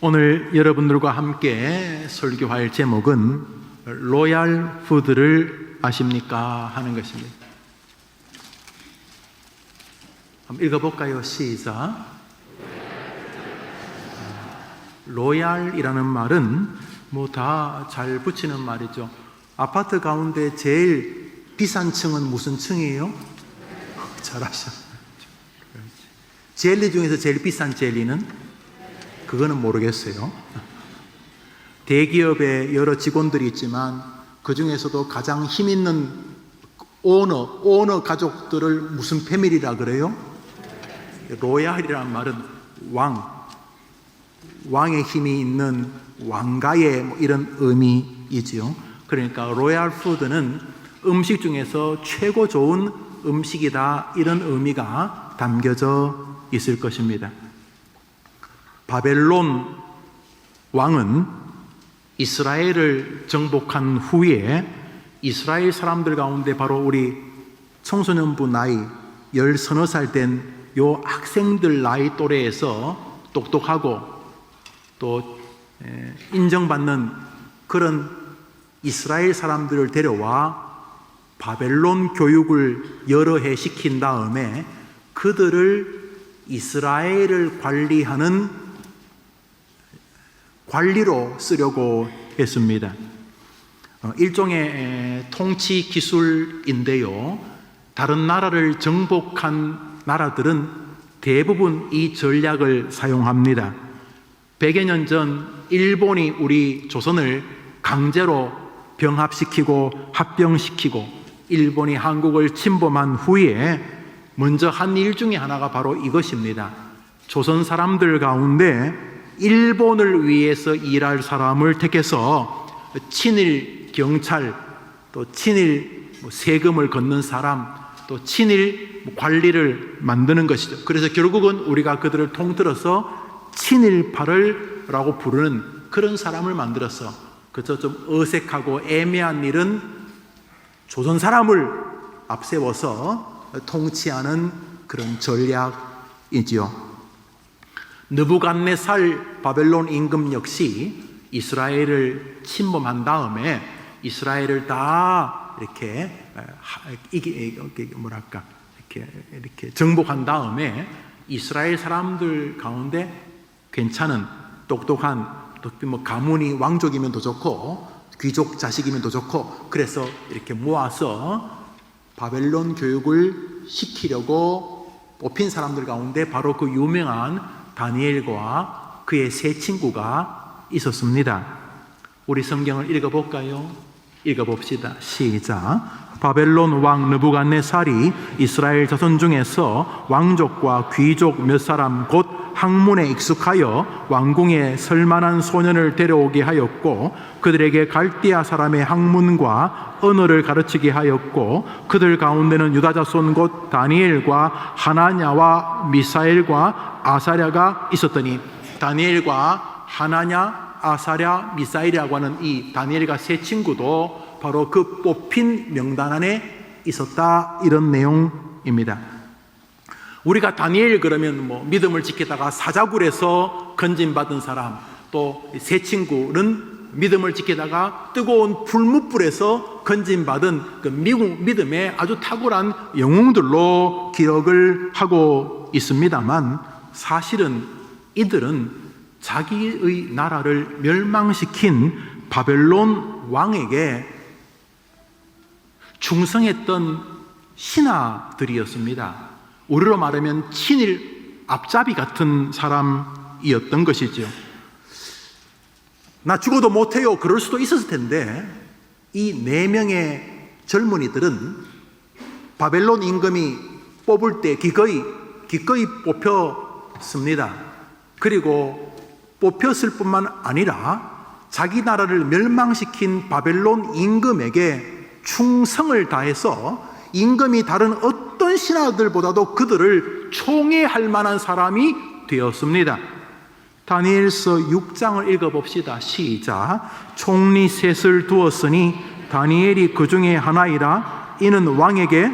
오늘 여러분들과 함께 설교할 제목은 로얄 푸드를 아십니까? 하는 것입니다. 한번 읽어볼까요? 시작. 로얄이라는 말은 뭐 다 잘 붙이는 말이죠. 아파트 가운데 제일 비싼 층은 무슨 층이에요? 잘하셨어요. 젤리 중에서 제일 비싼 젤리는? 그거는 모르겠어요. 대기업에 여러 직원들이 있지만 그 중에서도 가장 힘 있는 오너 가족들을 무슨 패밀리라 그래요? 로얄이라는 말은 왕의 힘이 있는 왕가의 뭐 이런 의미이지요. 그러니까 로얄 푸드는 음식 중에서 최고 좋은 음식이다, 이런 의미가 담겨져 있을 것입니다. 바벨론 왕은 이스라엘을 정복한 후에 이스라엘 사람들 가운데 바로 우리 청소년부 나이 10서너 살 된 요 학생들 나이 또래에서 똑똑하고 또 인정받는 그런 이스라엘 사람들을 데려와 바벨론 교육을 여러 해 시킨 다음에 그들을 이스라엘을 관리하는 관리로 쓰려고 했습니다. 일종의 통치 기술인데요. 다른 나라를 정복한 나라들은 대부분 이 전략을 사용합니다. 100여 년 전 일본이 우리 조선을 강제로 병합시키고 합병시키고 일본이 한국을 침범한 후에 먼저 한 일 중에 하나가 바로 이것입니다. 조선 사람들 가운데 일본을 위해서 일할 사람을 택해서 친일 경찰, 또 친일 세금을 걷는 사람, 또 친일 관리를 만드는 것이죠. 그래서 결국은 우리가 그들을 통틀어서 친일파라고 부르는 그런 사람을 만들었어. 그래서 좀 어색하고 애매한 일은 조선 사람을 앞세워서 통치하는 그런 전략이지요. 느부갓네살 바벨론 임금 역시 이스라엘을 침범한 다음에 이스라엘을 다 이렇게 정복한 다음에 이스라엘 사람들 가운데 괜찮은 똑똑한 또 뭐 가문이 왕족이면 더 좋고 귀족 자식이면 더 좋고 그래서 이렇게 모아서 바벨론 교육을 시키려고 뽑힌 사람들 가운데 바로 그 유명한 다니엘과 그의 세 친구가 있었습니다. 우리 성경을 읽어볼까요? 읽어봅시다. 시작. 바벨론 왕 느부갓네살이 이스라엘 자손 중에서 왕족과 귀족 몇 사람 곧 학문에 익숙하여 왕궁에 설만한 소년을 데려오게 하였고 그들에게 갈대아 사람의 학문과 언어를 가르치게 하였고 그들 가운데는 유다 자손 곧 다니엘과 하나냐와 미사엘과 아사랴가 있었더니 다니엘과 하나냐, 아사랴, 미사엘이라고 하는 이 다니엘과 세 친구도 바로 그 뽑힌 명단 안에 있었다, 이런 내용입니다. 우리가 다니엘 그러면 뭐 믿음을 지키다가 사자굴에서 건진받은 사람, 또 세 친구는 믿음을 지키다가 뜨거운 불뭇불에서 건진받은 그 믿음의 아주 탁월한 영웅들로 기억을 하고 있습니다만 사실은 이들은 자기의 나라를 멸망시킨 바벨론 왕에게 충성했던 신하들이었습니다. 우리로 말하면 친일 앞잡이 같은 사람이었던 것이죠. 나 죽어도 못해요, 그럴 수도 있었을 텐데 이 4명의 젊은이들은 바벨론 임금이 뽑을 때 기꺼이 뽑혔습니다. 그리고 뽑혔을 뿐만 아니라 자기 나라를 멸망시킨 바벨론 임금에게 충성을 다해서 임금이 다른 어떤 신하들보다도 그들을 총애할 만한 사람이 되었습니다. 다니엘서 6장을 읽어봅시다. 시작. 총리 셋을 두었으니 다니엘이 그 중에 하나이라. 이는 왕에게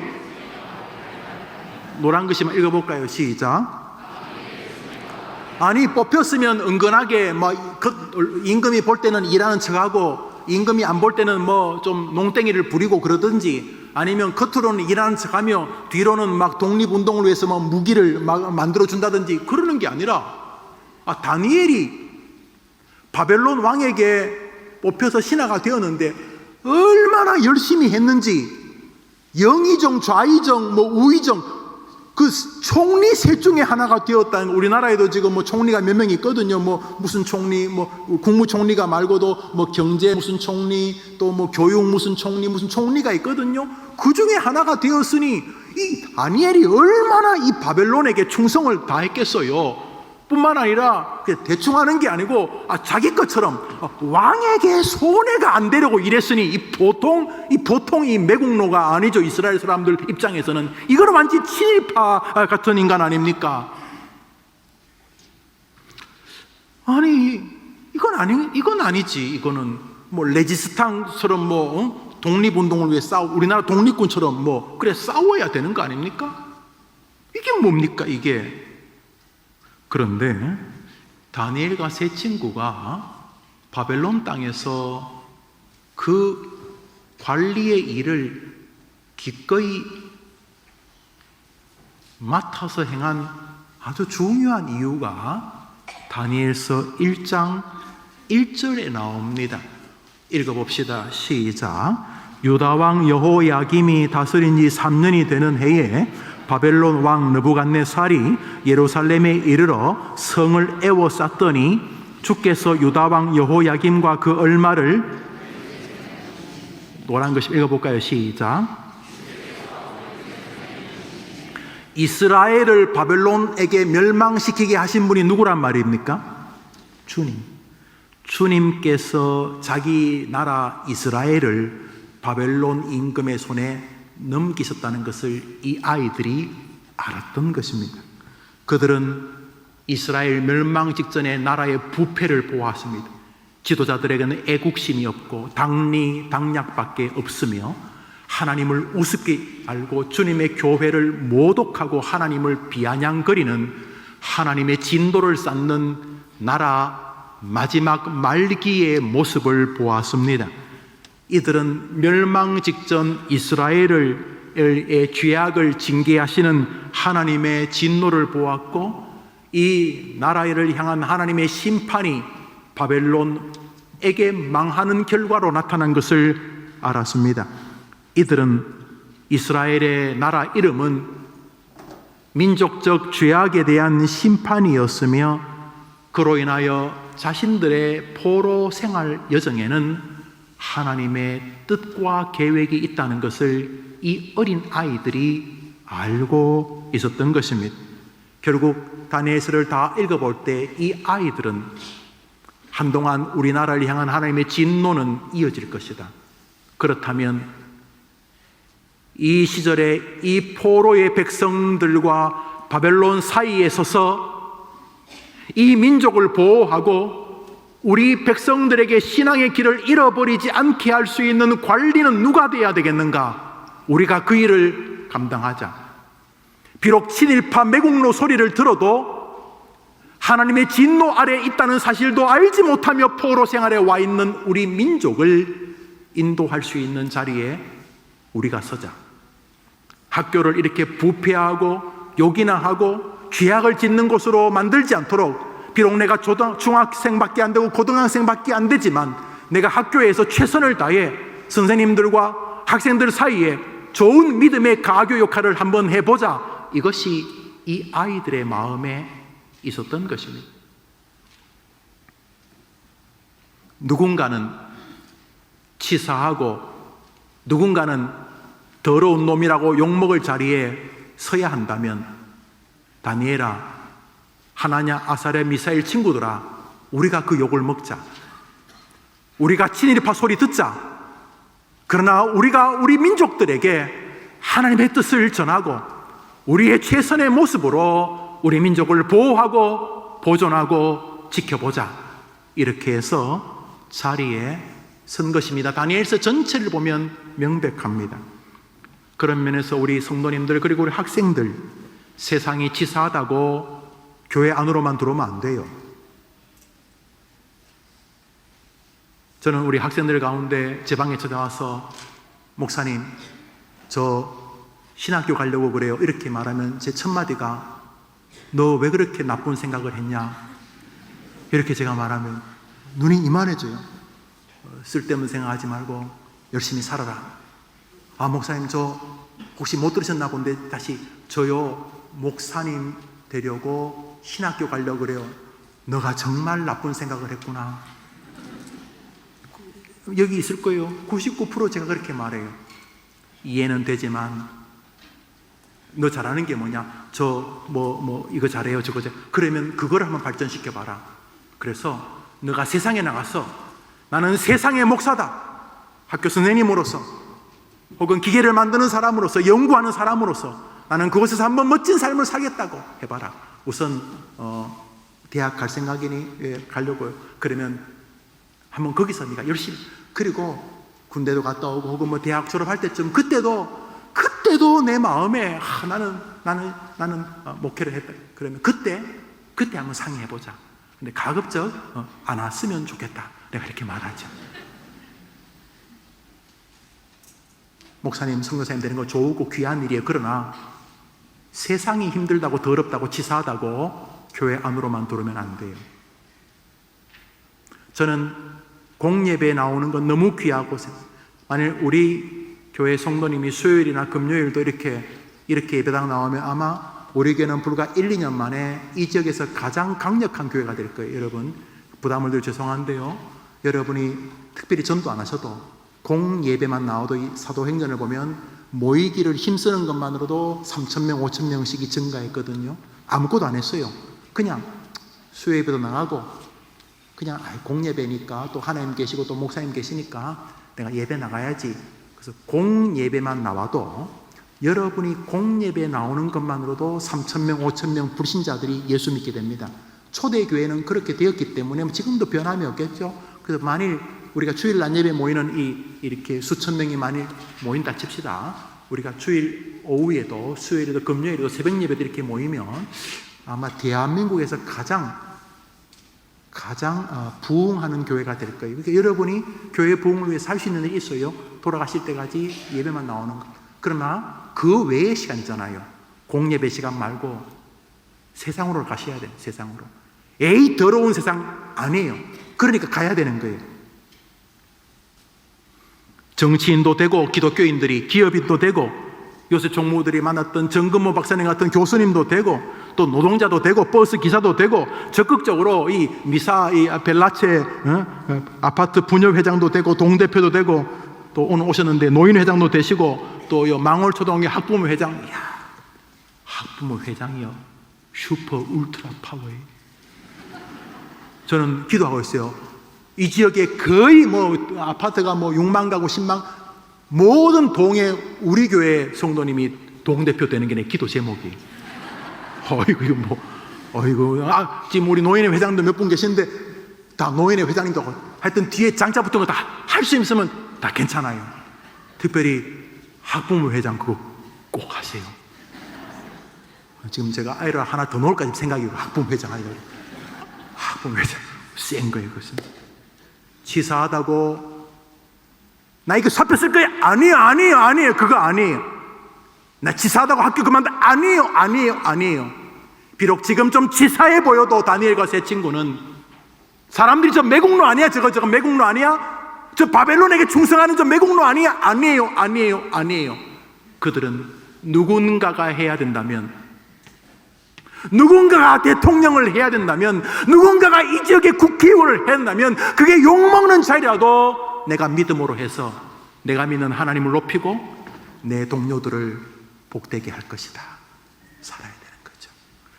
노란 글씨만 읽어볼까요? 시작. 아니 뽑혔으면 은근하게 뭐 임금이 볼 때는 일하는 척하고 임금이 안 볼 때는 뭐 좀 농땡이를 부리고 그러든지, 아니면 겉으로는 일하는 척하며 뒤로는 막 독립운동을 위해서 뭐 무기를 막 만들어 준다든지 그러는 게 아니라, 다니엘이 바벨론 왕에게 뽑혀서 신하가 되었는데 얼마나 열심히 했는지, 영의정, 좌의정, 뭐 우의정, 그 총리 셋 중에 하나가 되었다는. 우리나라에도 지금 뭐 총리가 몇 명 있거든요. 뭐 무슨 총리, 뭐 국무총리가 말고도 뭐 경제 무슨 총리, 또 뭐 교육 무슨 총리가 있거든요. 그 중에 하나가 되었으니 이 다니엘이 얼마나 이 바벨론에게 충성을 다했겠어요. 뿐만 아니라 대충 하는 게 아니고 자기 것처럼 왕에게 손해가 안 되려고 일했으니 이 보통 이 매국노가 아니죠. 이스라엘 사람들 입장에서는 이거는 완전 친일파 같은 인간 아닙니까? 아니 이건 아니지. 이거는 뭐 레지스탕처럼 뭐 독립운동을 위해 우리나라 독립군처럼 뭐 그래 싸워야 되는 거 아닙니까? 이게 뭡니까 이게? 그런데 다니엘과 세 친구가 바벨론 땅에서 그 관리의 일을 기꺼이 맡아서 행한 아주 중요한 이유가 다니엘서 1장 1절에 나옵니다. 읽어봅시다. 시작. 유다왕 여호야김이 다스린 지 3년이 되는 해에 바벨론 왕 느부갓네살이 예루살렘에 이르러 성을 에워쌌더니 주께서 유다 왕 여호야김과 그 얼마를, 노란 것이 읽어볼까요? 시작. 이스라엘을 바벨론에게 멸망시키게 하신 분이 누구란 말입니까? 주님께서 자기 나라 이스라엘을 바벨론 임금의 손에 넘기셨다는 것을 이 아이들이 알았던 것입니다. 그들은 이스라엘 멸망 직전에 나라의 부패를 보았습니다. 지도자들에게는 애국심이 없고 당리당략밖에 없으며 하나님을 우습게 알고 주님의 교회를 모독하고 하나님을 비아냥거리는 하나님의 진도를 쌓는 나라 마지막 말기의 모습을 보았습니다. 이들은 멸망 직전 이스라엘의 죄악을 징계하시는 하나님의 진노를 보았고, 이 나라를 향한 하나님의 심판이 바벨론에게 망하는 결과로 나타난 것을 알았습니다. 이들은 이스라엘의 나라 이름은 민족적 죄악에 대한 심판이었으며, 그로 인하여 자신들의 포로 생활 여정에는 하나님의 뜻과 계획이 있다는 것을 이 어린 아이들이 알고 있었던 것입니다. 결국 다니엘서를 다 읽어볼 때 이 아이들은 한동안 우리나라를 향한 하나님의 진노는 이어질 것이다. 그렇다면 이 시절에 이 포로의 백성들과 바벨론 사이에 서서 이 민족을 보호하고 우리 백성들에게 신앙의 길을 잃어버리지 않게 할 수 있는 관리는 누가 되어야 되겠는가? 우리가 그 일을 감당하자. 비록 친일파 매국노 소리를 들어도 하나님의 진노 아래에 있다는 사실도 알지 못하며 포로 생활에 와 있는 우리 민족을 인도할 수 있는 자리에 우리가 서자. 학교를 이렇게 부패하고 욕이나 하고 죄악을 짓는 곳으로 만들지 않도록, 비록 내가 중학생밖에 안 되고 고등학생밖에 안 되지만 내가 학교에서 최선을 다해 선생님들과 학생들 사이에 좋은 믿음의 가교 역할을 한번 해보자. 이것이 이 아이들의 마음에 있었던 것입니다. 누군가는 치사하고 누군가는 더러운 놈이라고 욕먹을 자리에 서야 한다면, 다니엘아, 하나냐, 아사랴, 미사엘 친구들아, 우리가 그 욕을 먹자. 우리가 친일파 소리 듣자. 그러나 우리가 우리 민족들에게 하나님의 뜻을 전하고 우리의 최선의 모습으로 우리 민족을 보호하고 보존하고 지켜보자. 이렇게 해서 자리에 선 것입니다. 다니엘서 전체를 보면 명백합니다. 그런 면에서 우리 성도님들, 그리고 우리 학생들, 세상이 치사하다고 교회 안으로만 들어오면 안 돼요. 저는 우리 학생들 가운데 제 방에 찾아와서 목사님, 저 신학교 가려고 그래요. 이렇게 말하면 제 첫 마디가 너 왜 그렇게 나쁜 생각을 했냐? 이렇게 제가 말하면 눈이 이만해져요. 쓸데없는 생각하지 말고 열심히 살아라. 아, 목사님, 저 혹시 못 들으셨나 본데 다시 저요, 목사님 되려고 신학교 가려고 그래요. 너가 정말 나쁜 생각을 했구나. 여기 있을 거예요. 99% 제가 그렇게 말해요. 이해는 되지만 너 잘하는 게 뭐냐? 저 이거 잘해요, 저거 잘해요. 그러면 그걸 한번 발전시켜 봐라. 그래서 너가 세상에 나가서 나는 세상의 목사다, 학교 선생님으로서 혹은 기계를 만드는 사람으로서, 연구하는 사람으로서 나는 그곳에서 한번 멋진 삶을 살겠다고 해봐라. 우선 대학 갈 생각이니? 예, 가려고요. 그러면 한번 거기서 네가 열심히, 그리고 군대도 갔다 오고 혹은 뭐 대학 졸업할 때쯤 그때도 내 마음에 나는 목회를 했다. 그러면 그때 한번 상의해보자. 근데 가급적 안 왔으면 좋겠다. 내가 이렇게 말하죠. 목사님, 선교사님 되는 거 좋고 귀한 일이에요. 그러나 세상이 힘들다고, 더럽다고, 치사하다고 교회 안으로만 들어오면 안 돼요. 저는 공예배에 나오는 건 너무 귀하고, 만일 우리 교회 성도님이 수요일이나 금요일도 이렇게 예배당 나오면 아마 우리 교회는 불과 1, 2년 만에 이 지역에서 가장 강력한 교회가 될 거예요. 여러분, 부담을 드려 죄송한데요, 여러분이 특별히 전도 안 하셔도 공예배만 나와도 이 사도행전을 보면 모이기를 힘쓰는 것만으로도 3,000명, 5,000명씩이 증가했거든요. 아무것도 안 했어요. 그냥 수요예배도 나가고 그냥 공예배니까, 또 하나님 계시고 또 목사님 계시니까 내가 예배 나가야지. 그래서 공예배만 나와도, 여러분이 공예배에 나오는 것만으로도 3,000명, 5,000명 불신자들이 예수 믿게 됩니다. 초대교회는 그렇게 되었기 때문에 지금도 변함이 없겠죠. 그래서 만일 우리가 주일 낮 예배 모이는 이렇게 수천 명이 만일 모인다 칩시다. 우리가 주일 오후에도, 수요일에도, 금요일에도 새벽 예배도 이렇게 모이면 아마 대한민국에서 가장 부흥하는 교회가 될 거예요. 그러니까 여러분이 교회 부흥을 위해 살 수 있는 일이 있어요. 돌아가실 때까지 예배만 나오는 거. 그러나 그 외의 시간이잖아요. 공예배 시간 말고 세상으로 가셔야 돼요. 세상으로. 에이, 더러운 세상 아니에요. 그러니까 가야 되는 거예요. 정치인도 되고, 기독교인들이 기업인도 되고, 요새 종무들이 만났던 정근모 박사님 같은 교수님도 되고, 또 노동자도 되고, 버스 기사도 되고, 적극적으로 이 미사, 이 벨라체 아파트 분협회장도 되고, 동대표도 되고, 또 오늘 오셨는데 노인회장도 되시고, 또 요 망월초등학교 학부모 회장, 이야, 학부모 회장이요, 슈퍼 울트라 파워에. 저는 기도하고 있어요. 이 지역에 거의 아파트가 6만 가구, 10만, 모든 동에 우리 교회 성도님이 동대표 되는 게 내 기도 제목이. 지금 우리 노인회 회장도 몇 분 계시는데 다 노인회 회장님도 하여튼 뒤에 장자 붙은 거 다 할 수 있으면 다 괜찮아요. 특별히 학부모 회장 그거 꼭 하세요. 지금 제가 아이를 하나 더 놓을까 생각이고, 학부모 회장 하려고. 학부모 회장 센 거예요. 그것은 치사하다고 나 이거 사표 쓸 거야? 아니에요. 그거 아니에요. 나 치사하다고 학교 그만둔? 아니에요. 비록 지금 좀 치사해 보여도 다니엘과 세 친구는 사람들이 저 매국노 아니야? 저거 매국노 아니야? 저 바벨론에게 충성하는 저 매국노 아니야? 아니에요. 그들은 누군가가 해야 된다면, 누군가가 대통령을 해야 된다면, 누군가가 이 지역의 국회의원을 해야 된다면, 그게 욕먹는 자리라도 내가 믿음으로 해서 내가 믿는 하나님을 높이고 내 동료들을 복되게 할 것이다. 살아야 되는 거죠.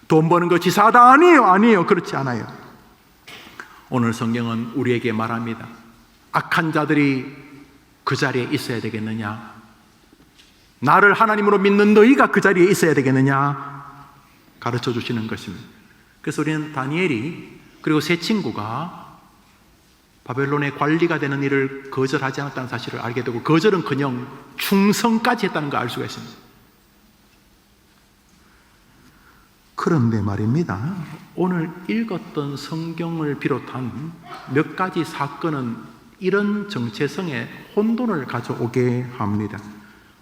돈 버는 거 치사하다? 아니에요. 그렇지 않아요. 오늘 성경은 우리에게 말합니다. 악한 자들이 그 자리에 있어야 되겠느냐? 나를 하나님으로 믿는 너희가 그 자리에 있어야 되겠느냐? 가르쳐 주시는 것입니다. 그래서 우리는 다니엘이, 그리고 세 친구가 바벨론의 관리가 되는 일을 거절하지 않았다는 사실을 알게 되고, 거절은커녕 충성까지 했다는 걸 알 수가 있습니다. 그런데 말입니다. 오늘 읽었던 성경을 비롯한 몇 가지 사건은 이런 정체성에 혼돈을 가져오게 합니다.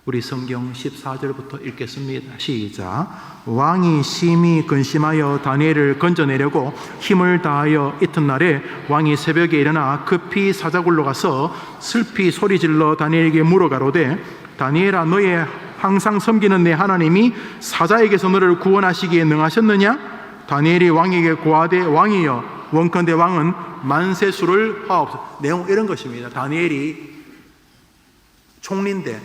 우리 성경 14절부터 읽겠습니다. 시작. 왕이 심히 근심하여 다니엘을 건져내려고 힘을 다하여 이튿날에 왕이 새벽에 일어나 급히 사자굴로 가서 슬피 소리질러 다니엘에게 물어가로되 다니엘아, 너의 항상 섬기는 내 하나님이 사자에게서 너를 구원하시기에 능하셨느냐? 다니엘이 왕에게 고하되 왕이여 원컨대 왕은 만세수를 하옵소서. 내용 이런 것입니다. 다니엘이 총리인데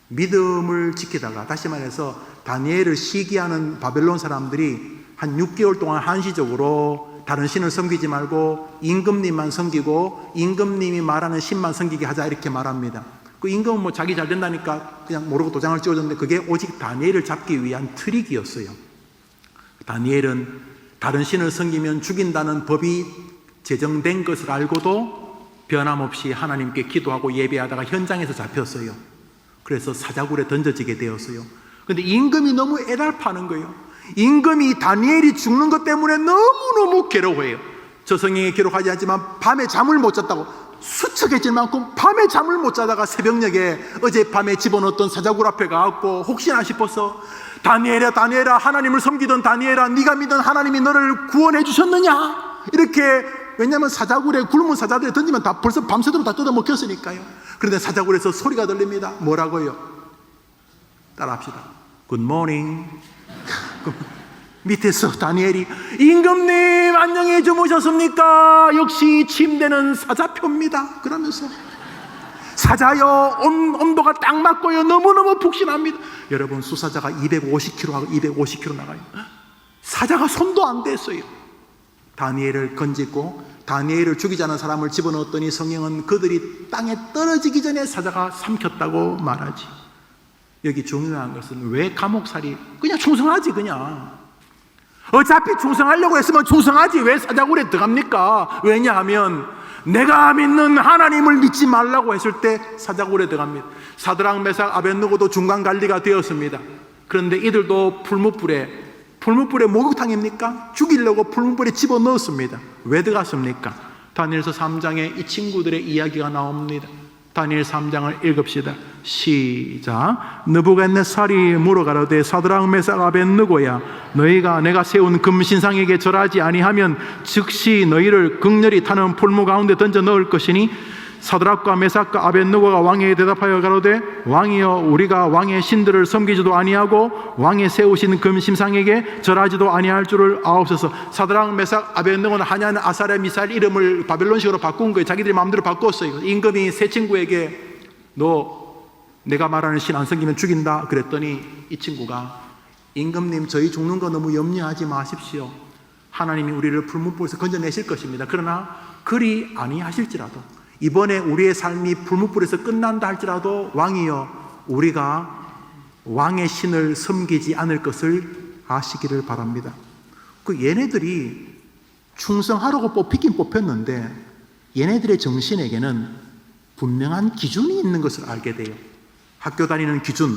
믿음을 지키다가, 다시 말해서 다니엘을 시기하는 바벨론 사람들이 한 6개월 동안 한시적으로 다른 신을 섬기지 말고 임금님만 섬기고 임금님이 말하는 신만 섬기게 하자, 이렇게 말합니다. 그 임금은 뭐 자기 잘 된다니까 그냥 모르고 도장을 찍어줬는데 그게 오직 다니엘을 잡기 위한 트릭이었어요. 다니엘은 다른 신을 섬기면 죽인다는 법이 제정된 것을 알고도 변함없이 하나님께 기도하고 예배하다가 현장에서 잡혔어요. 그래서 사자굴에 던져지게 되었어요. 그런데 임금이 너무 애달파는 거예요. 임금이 다니엘이 죽는 것 때문에 너무너무 괴로워해요. 저 성경에 기록하지 않지만 밤에 잠을 못 잤다고, 수척해질 만큼 밤에 잠을 못 자다가 새벽녘에 어젯밤에 집어넣었던 사자굴 앞에 가갖고 혹시나 싶어서 다니엘아, 다니엘아, 하나님을 섬기던 다니엘아, 네가 믿은 하나님이 너를 구원해 주셨느냐? 이렇게, 왜냐하면 사자굴에 굶은 사자들이 던지면 다 벌써 밤새도록 다 뜯어먹혔으니까요. 그런데 사자굴에서 소리가 들립니다. 뭐라고요? 따라합시다. Good morning. 밑에서 다니엘이 임금님 안녕히 주무셨습니까? 역시 침대는 사자표입니다. 그러면서 사자여 온도가 딱 맞고요. 너무너무 푹신합니다. 여러분, 수사자가 250kg 하고 250kg 나가요. 사자가 손도 안 댔어요. 다니엘을 건지고 다니엘을 죽이자는 사람을 집어넣었더니 성경은 그들이 땅에 떨어지기 전에 사자가 삼켰다고 말하지. 여기 중요한 것은 왜 감옥살이, 그냥 충성하지. 그냥 어차피 충성하려고 했으면 충성하지 왜 사자굴에 들어갑니까? 왜냐하면 내가 믿는 하나님을 믿지 말라고 했을 때 사자굴에 들어갑니다. 사드락 메삭 아벳느고도 중간관리가 되었습니다. 그런데 이들도 풀무불에 목욕탕입니까? 죽이려고 풀무불에 집어넣었습니다. 왜 들어갔습니까? 다니엘서 3장에 이 친구들의 이야기가 나옵니다. 다니엘 3장을 읽읍시다. 시작. 느부갓네살이 물어가로되 사드락 메삭 아벳느고야, 너희가 내가 세운 금신상에게 절하지 아니하면 즉시 너희를 극렬히 타는 풀무 가운데 던져 넣을 것이니 사드락과 메삭과 아벳느고가 왕에게 대답하여 가로되 왕이여, 우리가 왕의 신들을 섬기지도 아니하고 왕의 세우신 금신상에게 절하지도 아니할 줄을 아옵소서. 사드락 메삭 아벳느고는 하냐는 아사랴 미사일 이름을 바벨론식으로 바꾼 거예요. 자기들이 마음대로 바꿨어요. 임금이 세 친구에게 너 내가 말하는 신 안 섬기면 죽인다 그랬더니 이 친구가 임금님, 저희 죽는 거 너무 염려하지 마십시오. 하나님이 우리를 풀무불에서 건져내실 것입니다. 그러나 그리 아니하실지라도, 이번에 우리의 삶이 불무불에서 끝난다 할지라도 왕이여, 우리가 왕의 신을 섬기지 않을 것을 아시기를 바랍니다. 그 얘네들이 충성하라고 뽑히긴 뽑혔는데 얘네들의 정신에게는 분명한 기준이 있는 것을 알게 돼요. 학교 다니는 기준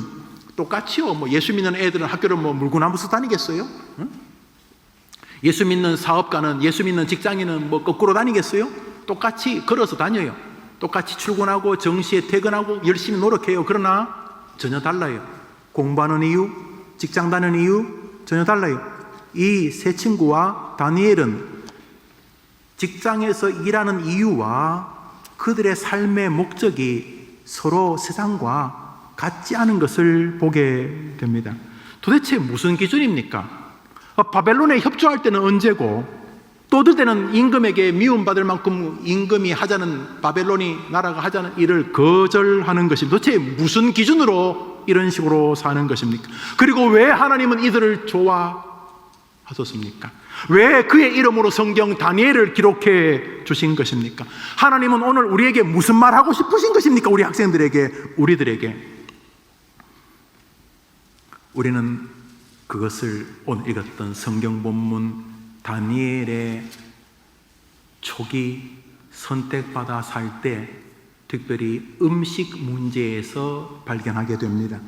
똑같이요. 뭐 예수 믿는 애들은 학교를 뭐 물구나무서 다니겠어요? 응? 예수 믿는 사업가는, 예수 믿는 직장인은 뭐 거꾸로 다니겠어요? 똑같이 걸어서 다녀요. 똑같이 출근하고 정시에 퇴근하고 열심히 노력해요. 그러나 전혀 달라요. 공부하는 이유, 직장 다니는 이유 전혀 달라요. 이 세 친구와 다니엘은 직장에서 일하는 이유와 그들의 삶의 목적이 서로 세상과 같지 않은 것을 보게 됩니다. 도대체 무슨 기준입니까? 바벨론에 협조할 때는 언제고 또 어떨 때는 임금에게 미움받을 만큼 임금이 하자는, 바벨론이 나라가 하자는 일을 거절하는 것입니다. 도대체 무슨 기준으로 이런 식으로 사는 것입니까? 그리고 왜 하나님은 이들을 좋아하셨습니까? 왜 그의 이름으로 성경 다니엘을 기록해 주신 것입니까? 하나님은 오늘 우리에게 무슨 말 하고 싶으신 것입니까? 우리 학생들에게, 우리들에게. 우리는 그것을 오늘 읽었던 성경 본문 다니엘의 초기 선택받아 살 때 특별히 음식 문제에서 발견하게 됩니다.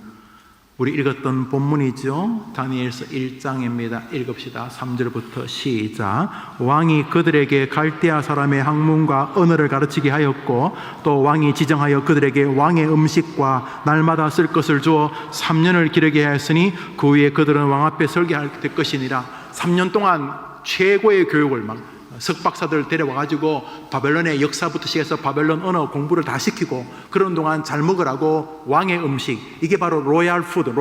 우리 읽었던 본문이죠. 다니엘서 1장입니다. 읽읍시다. 3절부터 시작. 왕이 그들에게 갈대아 사람의 학문과 언어를 가르치게 하였고 또 왕이 지정하여 그들에게 왕의 음식과 날마다 쓸 것을 주어 3년을 기르게 하였으니 그 후에 그들은 왕 앞에 설계할 될 것이니라. 3년 동안 최고의 교육을 막 석박사들 데려와가지고 바벨론의 역사부터 시작해서 바벨론 언어 공부를 다 시키고 그런 동안 잘 먹으라고 왕의 음식, 이게 바로 로얄 푸드,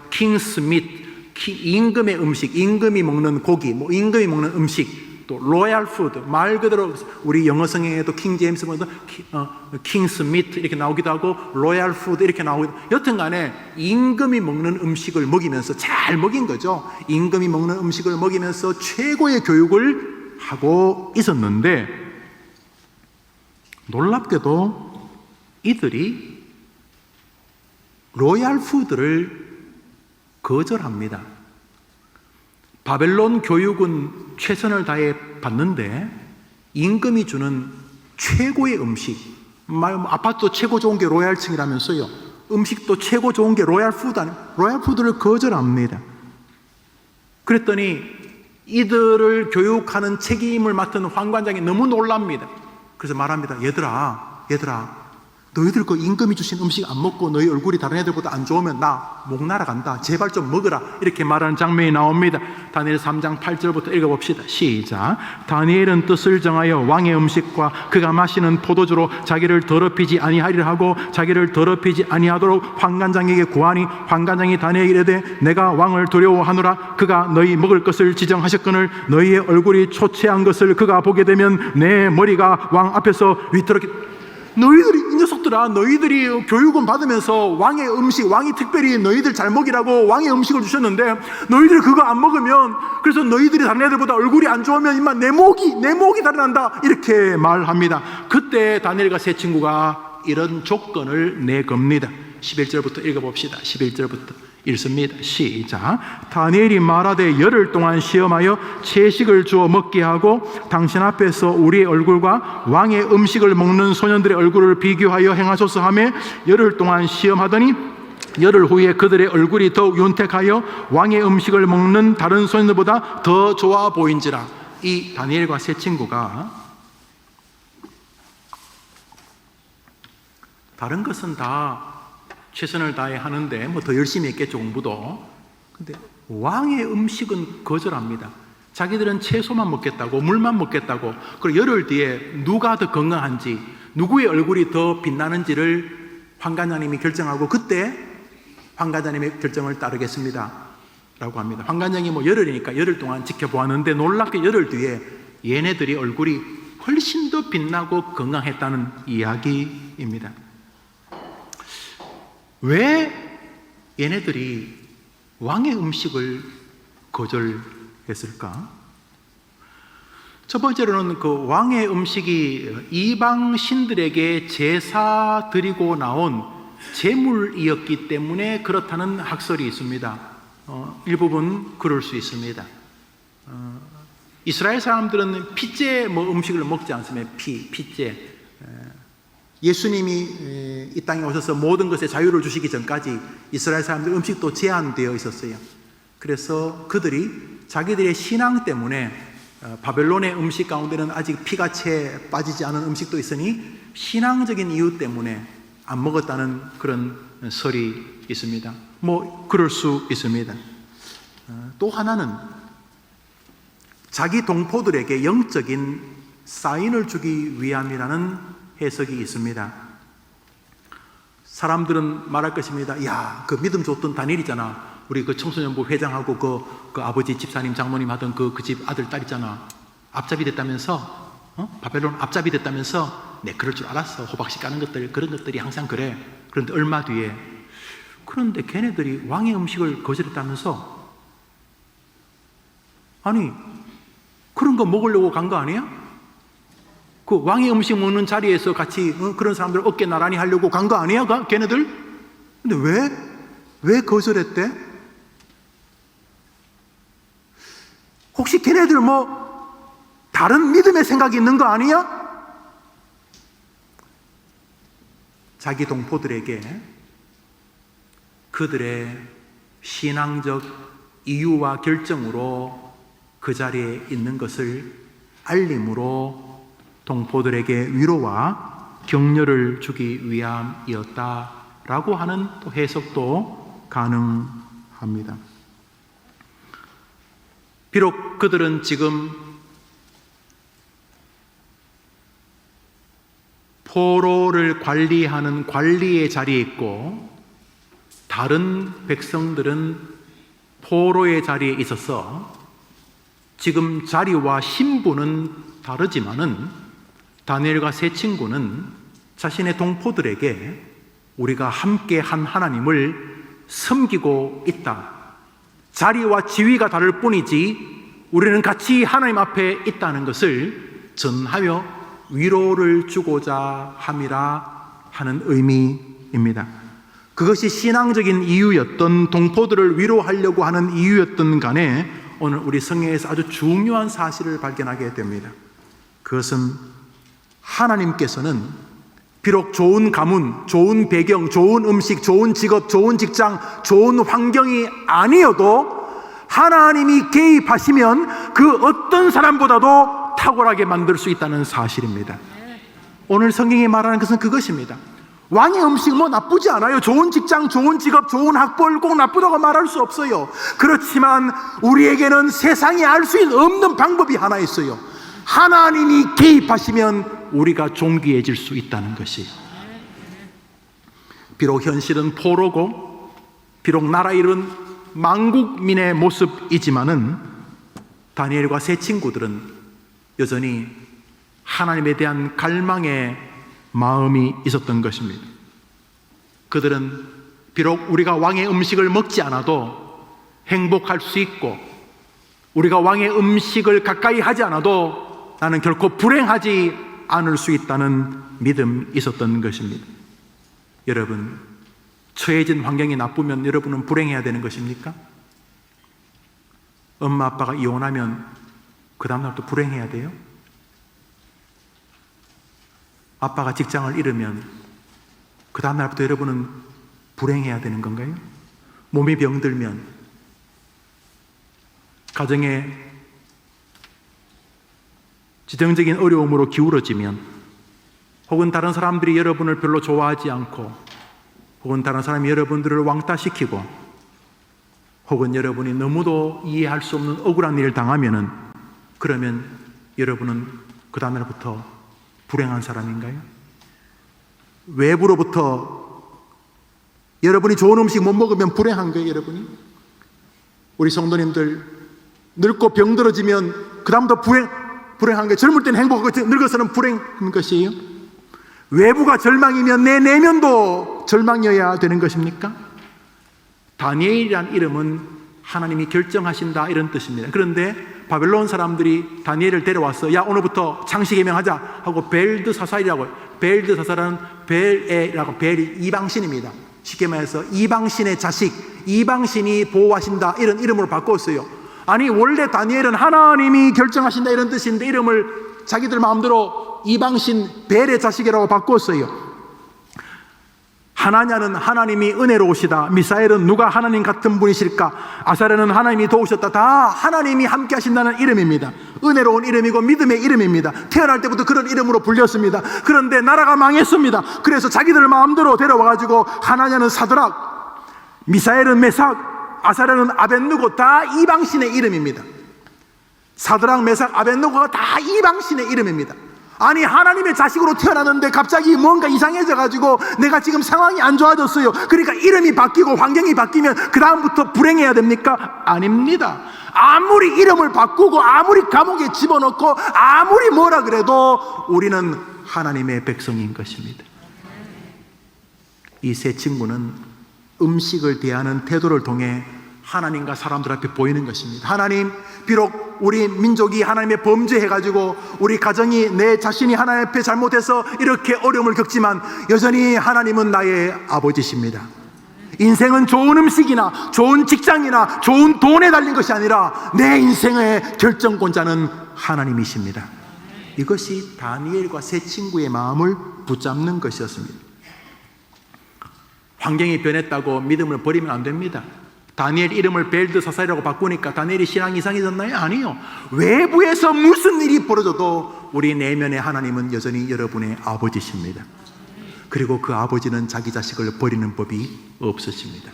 킹스 밋, 임금의 음식, 임금이 먹는 고기, 임금이 먹는 음식, 또 로얄 푸드, 말 그대로 우리 영어 성경에도 킹 제임스 보면 킹스 밋 이렇게 나오기도 하고 로얄 푸드 이렇게 나오기도 하고, 여튼간에 임금이 먹는 음식을 먹이면서 잘 먹인 거죠. 임금이 먹는 음식을 먹이면서 최고의 교육을 하고 있었는데 놀랍게도 이들이 로얄 푸드를 거절합니다. 바벨론 교육은 최선을 다해 받는데 임금이 주는 최고의 음식, 아파트도 최고 좋은 게 로얄층이라면서요. 음식도 최고 좋은 게 로얄 푸드를 거절합니다. 그랬더니 이들을 교육하는 책임을 맡은 환관장이 너무 놀랍니다. 그래서 말합니다. 얘들아 너희들 그 임금이 주신 음식 안 먹고 너희 얼굴이 다른 애들보다 안 좋으면 나 목 날아간다. 제발 좀 먹으라. 이렇게 말하는 장면이 나옵니다. 다니엘 3장 8절부터 읽어봅시다. 시작. 다니엘은 뜻을 정하여 왕의 음식과 그가 마시는 포도주로 자기를 더럽히지 아니하리라 하고 자기를 더럽히지 아니하도록 환관장에게 구하니 환관장이 다니엘에게 이르되 내가 왕을 두려워하노라. 그가 너희 먹을 것을 지정하셨거늘 너희의 얼굴이 초췌한 것을 그가 보게 되면 내 머리가 왕 앞에서 위태롭게. 너희들이, 이 녀석들아, 너희들이 교육은 받으면서 왕의 음식, 왕이 특별히 너희들 잘 먹이라고 왕의 음식을 주셨는데 너희들이 그거 안 먹으면, 그래서 너희들이 다른 애들보다 얼굴이 안 좋으면 임마 내 목이 달아난다. 이렇게 말합니다. 그때 다니엘과 세 친구가 이런 조건을 내겁니다. 11절부터 읽어봅시다. 11절부터 읽습니다. 시작. 다니엘이 말하되 열흘 동안 시험하여 채식을 주어 먹게 하고 당신 앞에서 우리의 얼굴과 왕의 음식을 먹는 소년들의 얼굴을 비교하여 행하소서 하며 열흘 동안 시험하더니 열흘 후에 그들의 얼굴이 더욱 윤택하여 왕의 음식을 먹는 다른 소년들보다 더 좋아 보인지라. 이 다니엘과 세 친구가 다른 것은 다 최선을 다해 하는데 더 열심히 했겠죠, 공부도. 근데 왕의 음식은 거절합니다. 자기들은 채소만 먹겠다고, 물만 먹겠다고. 그리고 열흘 뒤에 누가 더 건강한지, 누구의 얼굴이 더 빛나는지를 환관장님이 결정하고 그때 환관장님의 결정을 따르겠습니다 라고 합니다. 환관장이 열흘이니까 열흘 동안 지켜보았는데 놀랍게 열흘 뒤에 얘네들이 얼굴이 훨씬 더 빛나고 건강했다는 이야기입니다. 왜 얘네들이 왕의 음식을 거절했을까? 첫 번째로는 그 왕의 음식이 이방 신들에게 제사 드리고 나온 제물이었기 때문에 그렇다는 학설이 있습니다. 일부분 그럴 수 있습니다. 이스라엘 사람들은 핏제 음식을 먹지 않습니다. 핏제. 예수님이 이 땅에 오셔서 모든 것에 자유를 주시기 전까지 이스라엘 사람들 음식도 제한되어 있었어요. 그래서 그들이 자기들의 신앙 때문에 바벨론의 음식 가운데는 아직 피가 채 빠지지 않은 음식도 있으니 신앙적인 이유 때문에 안 먹었다는 그런 설이 있습니다. 그럴 수 있습니다. 또 하나는 자기 동포들에게 영적인 사인을 주기 위함이라는 해석이 있습니다. 사람들은 말할 것입니다. 야, 그 믿음 줬던 다니엘이잖아. 우리 그 청소년부 회장하고 그 아버지 집사님 장모님 하던 그 집 아들 딸 있잖아. 앞잡이 됐다면서, 바벨론 앞잡이 됐다면서. 네, 그럴 줄 알았어. 호박씨 까는 것들, 그런 것들이 항상 그래. 그런데 얼마 뒤에, 그런데 걔네들이 왕의 음식을 거절했다면서? 아니, 그런 거 먹으려고 간 거 아니야? 그 왕의 음식 먹는 자리에서 같이 그런 사람들 어깨 나란히 하려고 간 거 아니야? 걔네들? 근데 왜 거절했대? 혹시 걔네들 다른 믿음의 생각이 있는 거 아니야? 자기 동포들에게 그들의 신앙적 이유와 결정으로 그 자리에 있는 것을 알림으로 동포들에게 위로와 격려를 주기 위함이었다라고 하는 또 해석도 가능합니다. 비록 그들은 지금 포로를 관리하는 관리의 자리에 있고 다른 백성들은 포로의 자리에 있어서 지금 자리와 신분은 다르지만은 다니엘과 세 친구는 자신의 동포들에게 우리가 함께 한 하나님을 섬기고 있다. 자리와 지위가 다를 뿐이지 우리는 같이 하나님 앞에 있다는 것을 전하며 위로를 주고자 함이라 하는 의미입니다. 그것이 신앙적인 이유였던, 동포들을 위로하려고 하는 이유였던 간에 오늘 우리 성경에서 아주 중요한 사실을 발견하게 됩니다. 그것은 하나님께서는 비록 좋은 가문, 좋은 배경, 좋은 음식, 좋은 직업, 좋은 직장, 좋은 환경이 아니어도 하나님이 개입하시면 그 어떤 사람보다도 탁월하게 만들 수 있다는 사실입니다. 오늘 성경이 말하는 것은 그것입니다. 왕의 음식 뭐 나쁘지 않아요. 좋은 직장, 좋은 직업, 좋은 학벌 꼭 나쁘다고 말할 수 없어요. 그렇지만 우리에게는 세상에 알 수 없는 방법이 하나 있어요. 하나님이 개입하시면 우리가 존귀해질 수 있다는 것이에요. 비록 현실은 포로고 비록 나라 일은 망국민의 모습이지만은 다니엘과 세 친구들은 여전히 하나님에 대한 갈망의 마음이 있었던 것입니다. 그들은 비록 우리가 왕의 음식을 먹지 않아도 행복할 수 있고 우리가 왕의 음식을 가까이 하지 않아도 나는 결코 불행하지 않을 수 있다는 믿음이 있었던 것입니다. 여러분, 처해진 환경이 나쁘면 여러분은 불행해야 되는 것입니까? 엄마 아빠가 이혼하면 그 다음날도 불행해야 돼요? 아빠가 직장을 잃으면 그 다음날부터 여러분은 불행해야 되는 건가요? 몸이 병들면, 가정에 지정적인 어려움으로 기울어지면, 혹은 다른 사람들이 여러분을 별로 좋아하지 않고, 혹은 다른 사람이 여러분들을 왕따시키고, 혹은 여러분이 너무도 이해할 수 없는 억울한 일을 당하면은, 그러면 여러분은 그 다음날부터 불행한 사람인가요? 외부로부터 여러분이 좋은 음식 못 먹으면 불행한 거예요, 여러분이? 우리 성도님들 늙고 병들어지면 그 다음부터 불행한 거예요. 젊을 때는 행복하고 늙어서는 불행한 것이에요. 외부가 절망이면 내 내면도 절망이어야 되는 것입니까? 다니엘이란 이름은 하나님이 결정하신다 이런 뜻입니다. 그런데 바벨론 사람들이 다니엘을 데려와서 야 오늘부터 창시 계명하자 하고 벨드사살이라고, 벨드사살은 벨에라고, 벨이 이방신입니다. 쉽게 말해서 이방신의 자식, 이방신이 보호하신다 이런 이름으로 바꿨어요. 아니 원래 다니엘은 하나님이 결정하신다 이런 뜻인데 이름을 자기들 마음대로 이방신 벨의 자식이라고 바꿨어요. 하나냐는 하나님이 은혜로우시다, 미사엘은 누가 하나님 같은 분이실까, 아사랴는 하나님이 도우셨다, 다 하나님이 함께 하신다는 이름입니다. 은혜로운 이름이고 믿음의 이름입니다. 태어날 때부터 그런 이름으로 불렸습니다. 그런데 나라가 망했습니다. 그래서 자기들 마음대로 데려와가지고 하나냐는 사드락, 미사엘은 메삭, 아사랴는 아벳느고, 다 이방신의 이름입니다. 사드락, 메삭, 아벳느고가 다 이방신의 이름입니다. 아니 하나님의 자식으로 태어났는데 갑자기 뭔가 이상해져가지고 내가 지금 상황이 안 좋아졌어요. 그러니까 이름이 바뀌고 환경이 바뀌면 그 다음부터 불행해야 됩니까? 아닙니다. 아무리 이름을 바꾸고 아무리 감옥에 집어넣고 아무리 뭐라 그래도 우리는 하나님의 백성인 것입니다. 이 세 친구는 음식을 대하는 태도를 통해 하나님과 사람들 앞에 보이는 것입니다. 하나님, 비록 우리 민족이 하나님의 범죄해가지고 우리 가정이, 내 자신이 하나님 앞에 잘못해서 이렇게 어려움을 겪지만 여전히 하나님은 나의 아버지십니다. 인생은 좋은 음식이나 좋은 직장이나 좋은 돈에 달린 것이 아니라 내 인생의 결정권자는 하나님이십니다. 이것이 다니엘과 세 친구의 마음을 붙잡는 것이었습니다. 환경이 변했다고 믿음을 버리면 안 됩니다. 다니엘 이름을 벨드사살이라고 바꾸니까 다니엘이 신앙이 이상해졌나요? 아니요. 외부에서 무슨 일이 벌어져도 우리 내면의 하나님은 여전히 여러분의 아버지십니다. 그리고 그 아버지는 자기 자식을 버리는 법이 없으십니다.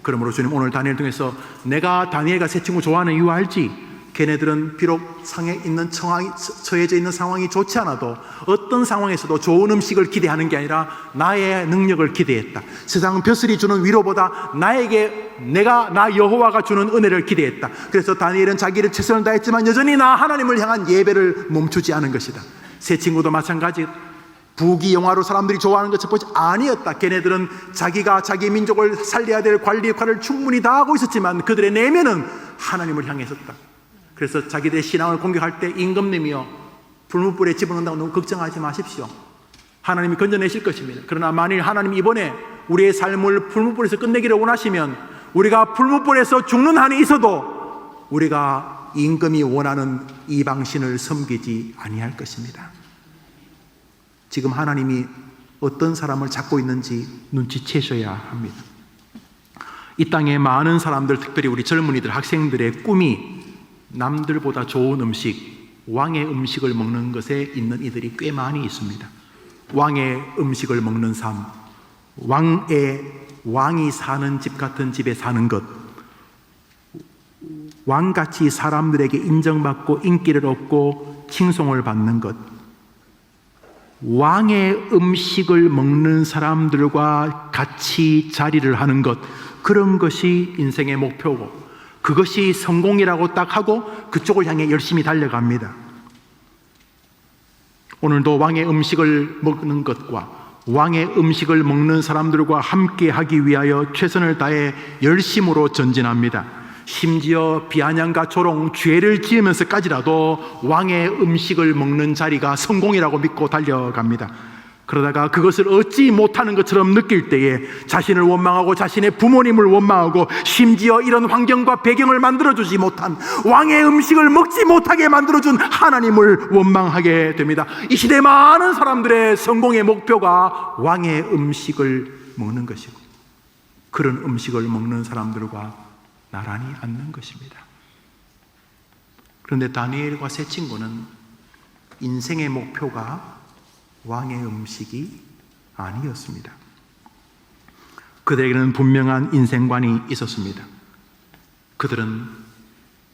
그러므로 주님, 오늘 다니엘 통해서 내가 다니엘과 세 친구 좋아하는 이유 알지? 걔네들은 비록 처해져 있는 상황이 좋지 않아도 어떤 상황에서도 좋은 음식을 기대하는 게 아니라 나의 능력을 기대했다. 세상 벼슬이 주는 위로보다 나 여호와가 주는 은혜를 기대했다. 그래서 다니엘은 자기를 최선을 다했지만 여전히 나 하나님을 향한 예배를 멈추지 않은 것이다. 세 친구도 마찬가지. 부귀 영화로 사람들이 좋아하는 것을 보지 아니었다. 걔네들은 자기가 자기 민족을 살려야 될 관리 역할을 충분히 다하고 있었지만 그들의 내면은 하나님을 향해 있었다. 그래서 자기들의 신앙을 공격할 때 임금님이여 불문불에 집어넣는다고 너무 걱정하지 마십시오. 하나님이 건져내실 것입니다. 그러나 만일 하나님이 이번에 우리의 삶을 불문불에서 끝내기를 원하시면 우리가 불문불에서 죽는 한이 있어도 우리가 임금이 원하는 이방신을 섬기지 아니할 것입니다. 지금 하나님이 어떤 사람을 잡고 있는지 눈치채셔야 합니다. 이 땅에 많은 사람들, 특별히 우리 젊은이들, 학생들의 꿈이 남들보다 좋은 음식, 왕의 음식을 먹는 것에 있는 이들이 꽤 많이 있습니다. 왕의 음식을 먹는 삶, 왕이 사는 집 같은 집에 사는 것, 왕같이 사람들에게 인정받고 인기를 얻고 칭송을 받는 것, 왕의 음식을 먹는 사람들과 같이 자리를 하는 것, 그런 것이 인생의 목표고 그것이 성공이라고 딱 하고 그쪽을 향해 열심히 달려갑니다. 오늘도 왕의 음식을 먹는 것과 왕의 음식을 먹는 사람들과 함께 하기 위하여 최선을 다해 열심으로 전진합니다. 심지어 비아냥과 조롱, 죄를 지으면서까지라도 왕의 음식을 먹는 자리가 성공이라고 믿고 달려갑니다. 그러다가 그것을 얻지 못하는 것처럼 느낄 때에 자신을 원망하고 자신의 부모님을 원망하고 심지어 이런 환경과 배경을 만들어주지 못한 왕의 음식을 먹지 못하게 만들어준 하나님을 원망하게 됩니다. 이 시대 많은 사람들의 성공의 목표가 왕의 음식을 먹는 것이고 그런 음식을 먹는 사람들과 나란히 앉는 것입니다. 그런데 다니엘과 세 친구는 인생의 목표가 왕의 음식이 아니었습니다. 그들에게는 분명한 인생관이 있었습니다. 그들은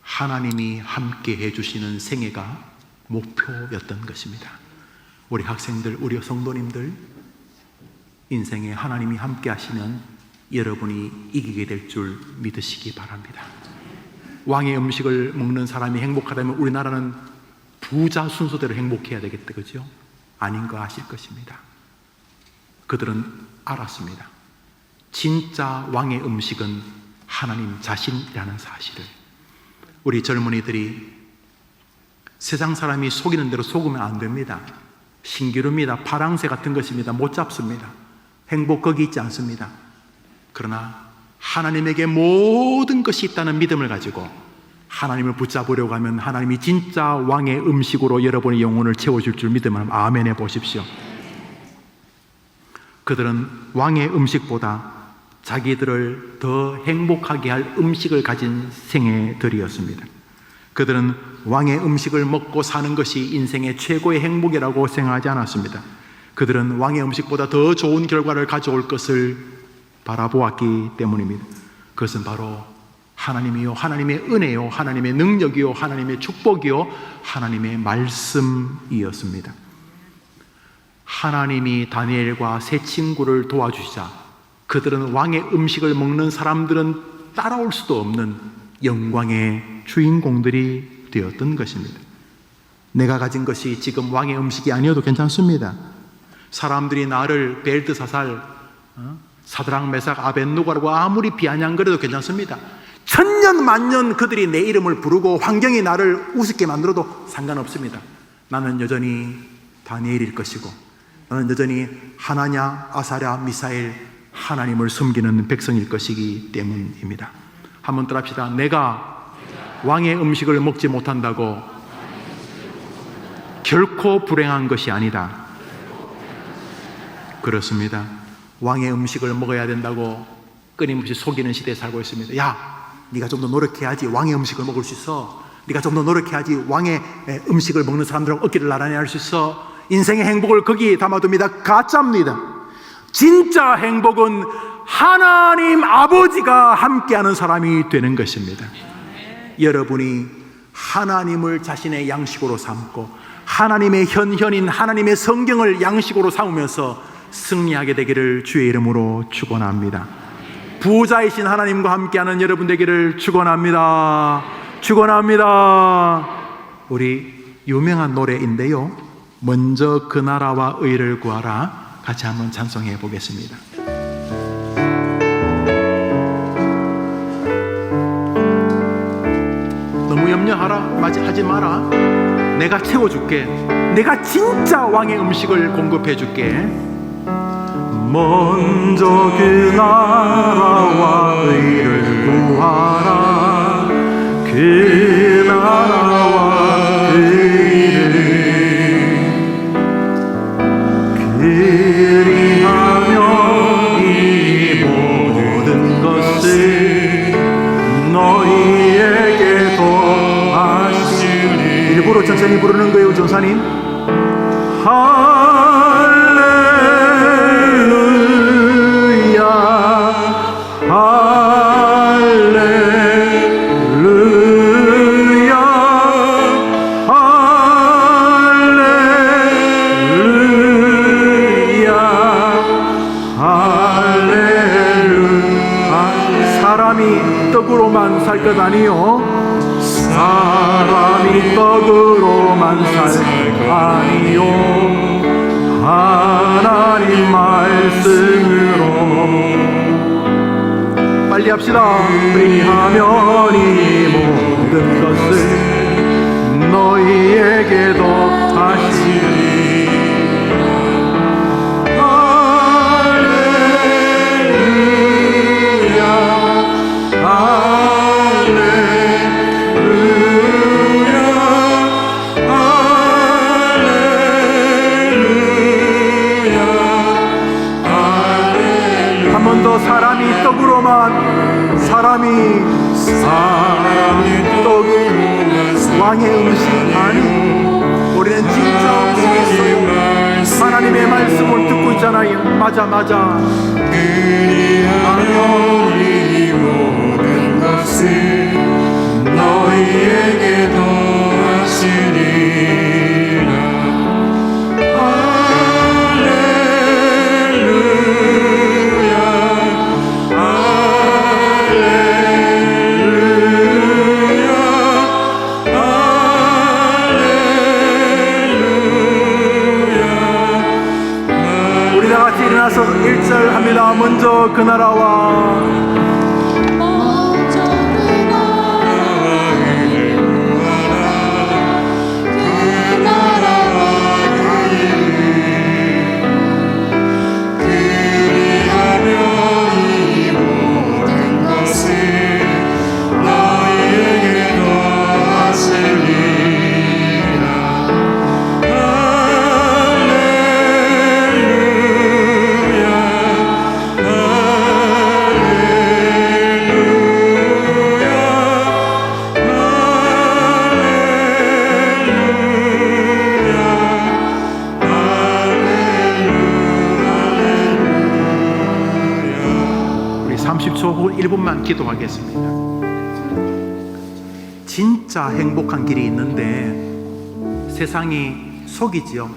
하나님이 함께 해주시는 생애가 목표였던 것입니다. 우리 학생들, 우리 성도님들, 인생에 하나님이 함께 하시면 여러분이 이기게 될 줄 믿으시기 바랍니다. 왕의 음식을 먹는 사람이 행복하다면 우리나라는 부자 순서대로 행복해야 되겠다, 그죠? 아닌 거 아실 것입니다. 그들은 알았습니다. 진짜 왕의 음식은 하나님 자신이라는 사실을. 우리 젊은이들이 세상 사람이 속이는 대로 속으면 안 됩니다. 신기루입니다. 파랑새 같은 것입니다. 못 잡습니다. 행복 거기 있지 않습니다. 그러나 하나님에게 모든 것이 있다는 믿음을 가지고 하나님을 붙잡으려고 하면 하나님이 진짜 왕의 음식으로 여러분의 영혼을 채워줄 줄 믿으면 아멘 해보십시오. 그들은 왕의 음식보다 자기들을 더 행복하게 할 음식을 가진 생애들이었습니다. 그들은 왕의 음식을 먹고 사는 것이 인생의 최고의 행복이라고 생각하지 않았습니다. 그들은 왕의 음식보다 더 좋은 결과를 가져올 것을 바라보았기 때문입니다. 그것은 바로 하나님이요, 하나님의 은혜요, 하나님의 능력이요, 하나님의 축복이요, 하나님의 말씀이었습니다. 하나님이 다니엘과 세 친구를 도와주시자 그들은 왕의 음식을 먹는 사람들은 따라올 수도 없는 영광의 주인공들이 되었던 것입니다. 내가 가진 것이 지금 왕의 음식이 아니어도 괜찮습니다. 사람들이 나를 벨드사살, 사드락, 메삭, 아벳느고라고 아무리 비아냥거려도 괜찮습니다. 천년 만년 그들이 내 이름을 부르고 환경이 나를 우습게 만들어도 상관없습니다. 나는 여전히 다니엘일 것이고 나는 여전히 하나냐, 아사랴, 미사엘 하나님을 섬기는 백성일 것이기 때문입니다. 한번 따라합시다. 내가 왕의 음식을 먹지 못한다고 결코 불행한 것이 아니다. 그렇습니다. 왕의 음식을 먹어야 된다고 끊임없이 속이는 시대에 살고 있습니다. 야, 네가 좀 더 노력해야지 왕의 음식을 먹을 수 있어. 네가 좀 더 노력해야지 왕의 음식을 먹는 사람들하고 어깨를 나란히 할 수 있어. 인생의 행복을 거기에 담아둡니다. 가짜입니다. 진짜 행복은 하나님 아버지가 함께하는 사람이 되는 것입니다. 여러분이 하나님을 자신의 양식으로 삼고 하나님의 현현인 하나님의 성경을 양식으로 삼으면서 승리하게 되기를 주의 이름으로 축원합니다. 부자이신 하나님과 함께하는 여러분 되기를 축원합니다. 축원합니다. 우리 유명한 노래인데요, 먼저 그 나라와 의를 구하라, 같이 한번 찬송해 보겠습니다. 너무 염려하지 마라. 내가 채워줄게. 내가 진짜 왕의 음식을 공급해줄게. 먼저 그 나라와 의를 구하라. 그 나라와 의를 그리하면 이 모든 것을 너희에게 더하시리. 일부러 천천히 부르는 거예요, 전사님. 떡으로만 살 것 아니요. 사람이 떡으로만 살 것 아니요. 하나님 말씀으로. 빨리 합시다. 그리하면 이 모든 것을 너희에게 더하시리. 사람이 떡으로만 떡 왕의 음식 아니, 우리는 진짜 음식이 있어요. 하나님의 말씀을 듣고 있잖아요. 맞아. 그리하면 이 모든 것을 너희에게 더하시리라. 일어나서 1절 합니다. 먼저 그 나라와 혹은 1분만 기도하겠습니다. 진짜 행복한 길이 있는데 세상이 속이지요.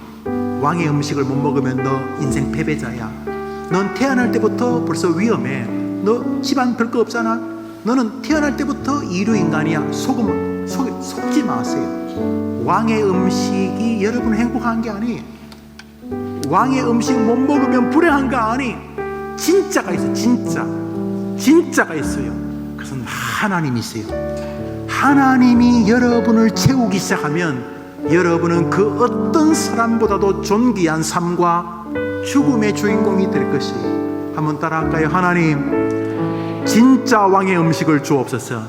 왕의 음식을 못 먹으면 너 인생 패배자야. 넌 태어날 때부터 벌써 위험해. 너 집안 별거 없잖아. 너는 태어날 때부터 이류인간이야. 속지 마세요. 왕의 음식이 여러분 행복한 게 아니. 왕의 음식 못 먹으면 불행한 거 아니. 진짜가 있어. 진짜가 있어요. 그것은 하나님이세요. 하나님이 여러분을 채우기 시작하면 여러분은 그 어떤 사람보다도 존귀한 삶과 죽음의 주인공이 될 것이에요. 한번 따라할까요? 하나님, 진짜 왕의 음식을 주옵소서.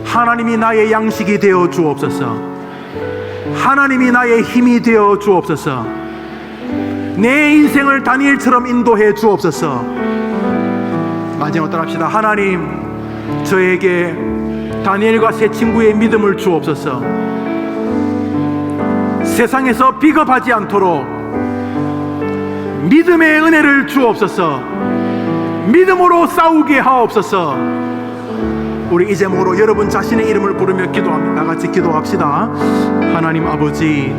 하나님이 나의 양식이 되어 주옵소서. 하나님이 나의 힘이 되어 주옵소서. 내 인생을 다니엘처럼 인도해 주옵소서. 마지막으로 따라합시다. 하나님, 저에게 다니엘과 세 친구의 믿음을 주옵소서. 세상에서 비겁하지 않도록 믿음의 은혜를 주옵소서. 믿음으로 싸우게 하옵소서. 우리 이 제목으로 여러분 자신의 이름을 부르며 기도합니다. 다 같이 기도합시다. 하나님 아버지,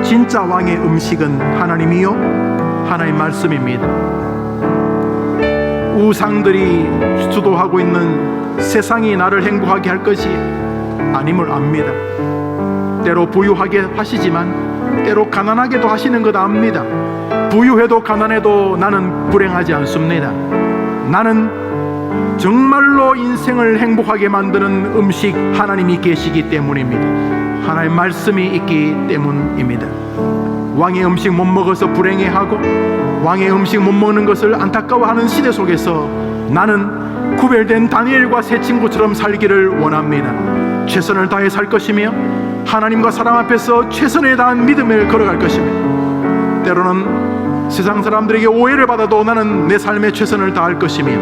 진짜 왕의 음식은 하나님이요 하나님 말씀입니다. 우상들이 주도하고 있는 세상이 나를 행복하게 할 것이 아님을 압니다. 때로 부유하게 하시지만 때로 가난하게도 하시는 것 압니다. 부유해도 가난해도 나는 불행하지 않습니다. 나는 정말로 인생을 행복하게 만드는 음식 하나님이 계시기 때문입니다. 하나님 말씀이 있기 때문입니다. 왕의 음식 못 먹어서 불행해하고 왕의 음식 못 먹는 것을 안타까워하는 시대 속에서 나는 구별된 다니엘과 세 친구처럼 살기를 원합니다. 최선을 다해 살 것이며 하나님과 사람 앞에서 최선을 다한 믿음을 걸어갈 것이며 때로는 세상 사람들에게 오해를 받아도 나는 내 삶에 최선을 다할 것이며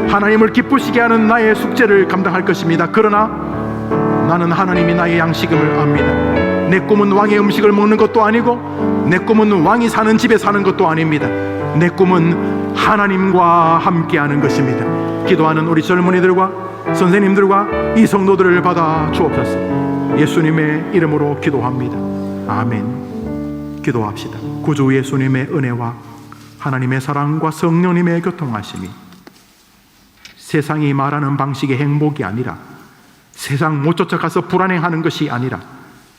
하나님을 기쁘시게 하는 나의 숙제를 감당할 것입니다. 그러나 나는 하나님이 나의 양식임을 압니다. 내 꿈은 왕의 음식을 먹는 것도 아니고 내 꿈은 왕이 사는 집에 사는 것도 아닙니다. 내 꿈은 하나님과 함께하는 것입니다. 기도하는 우리 젊은이들과 선생님들과 이 성도들을 받아 주옵소서. 예수님의 이름으로 기도합니다. 아멘. 기도합시다. 구주 예수님의 은혜와 하나님의 사랑과 성령님의 교통하심이 세상이 말하는 방식의 행복이 아니라 세상 못 쫓아가서 불안해하는 것이 아니라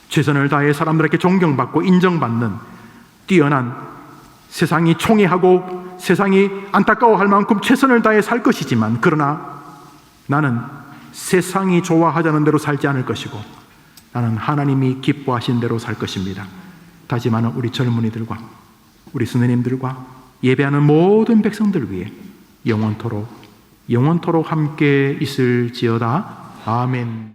최선을 다해 사람들에게 존경받고 인정받는 뛰어난, 세상이 총애하고 세상이 안타까워할 만큼 최선을 다해 살 것이지만 그러나 나는 세상이 좋아하자는 대로 살지 않을 것이고 나는 하나님이 기뻐하신 대로 살 것입니다. 다짐하는 우리 젊은이들과 우리 선생님들과 예배하는 모든 백성들 위해 영원토록 함께 있을지어다. 아멘.